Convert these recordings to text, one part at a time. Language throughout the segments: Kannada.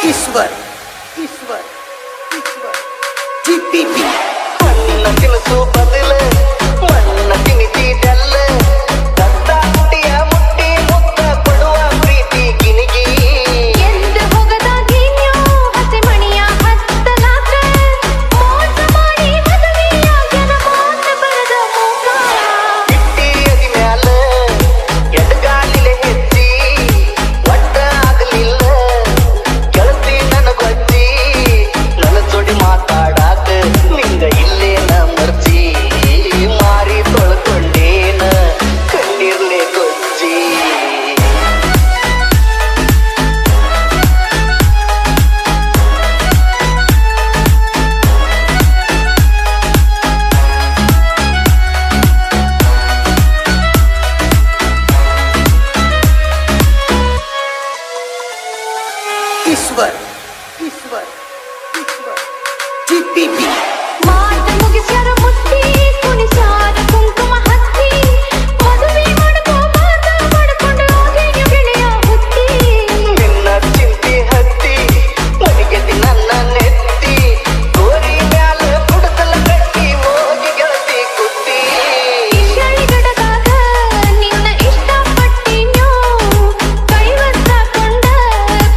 ईश्वर ईश्वर ईश्वर जीपीपी ಮಣ್ಣ ತಿನಿಸು ಬದಲು ಮಣ್ಣ ತಿನಿಸಿದಲ್ಲ ದತ್ತ ಹುಟ್ಟಿಯ ಮುಟ್ಟಿ ಮುತ್ತ ಕೊಡುವ ಪ್ರೀತಿ ಗಿಣಿಗಿ ಎಂದು ಹೋಗದಾಗಿನ್ಯೋ ಹಸೆ ಮಣಿಯ ಹತ್ತಲಾಕ ಮೋಸ ಮಾಡಿ ಮದುವೆಯಾಗ್ಯದ ಮಾತ ಬರದ ಮೂಕ ಬಿಟ್ಟಿ ಅದಿ ಮ್ಯಾಲ ಎಡಗಾಲಿಲೆ ಹೆಚ್ಚಿ ಒಟ್ಟ ಆಗಲಿಲ್ಲ ಗೆಳತಿ ನನಗೊತ್ತಿ ನನ್ನ ಜೋಡಿ ಮಾತಾಡಾಕ ನಿಂಗ ಇಲ್ಲೇನ ಮರ್ಜಿ ಮಾರಿ ತೊಳ್ಕೊಂಡೇನ ಕಣ್ಣೀರ್ಲೆ ಕೊಚ್ಚಿ ईश्वर ईश्वर ईश्वर जीपीपी ಮಾತ ಮುಗಿಸ್ಯಾರ ಮುತ್ತಿ ಕುಣಿಸಾರ ಕುಂಕುಮ ಹತ್ತಿ ಮದುವೆ ಮಾಡ್ಕೋಬಾರ್ದ ಮಾಡ್ಕೊಂಡು ಹೋಗಿ ಗೆಳೆಯ ಹುತ್ತಿ ನಿನ್ನ ಚಿಂತಿ ಹತ್ತಿ ಮನಿಗೆದಿ ನನ್ನ ನೆತ್ತಿ ಗೋರಿ ಮ್ಯಾಲ ಕುಡಸಲ ಕಟ್ಟಿ ಹೋಗಿ ಗೆಳತಿ ಕುತ್ತಿ ಇಶಳಿಗಡದಾಗ ನಿನ್ನ ಇಷ್ಟಪಟ್ಟಿನ್ಯೋ ಕೈವತ್ತಾಕೊಂಡ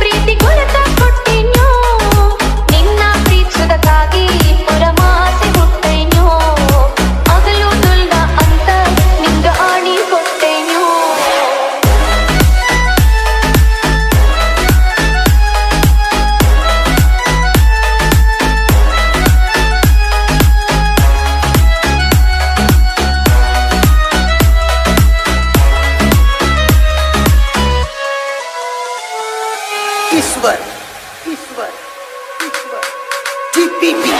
ಪ್ರೀತಿ ಗುರುತ ಕೊಟ್ಟಿನ್ಯೋ ನಿನ್ನ ಪ್ರೀತಿಸದಕ್ಕಾಗಿ ಪುರಮಾಸೆ ಹುಟ್ಟೈನ್ಯೋ ಅಗಲು ದುಲ್ದ ಅಂತ ನಿಂಗ ಆಣಿ ಕೊಟ್ಟೈನ್ಯೋ ईश्वर ईश्वर ईश्वर जीपीपी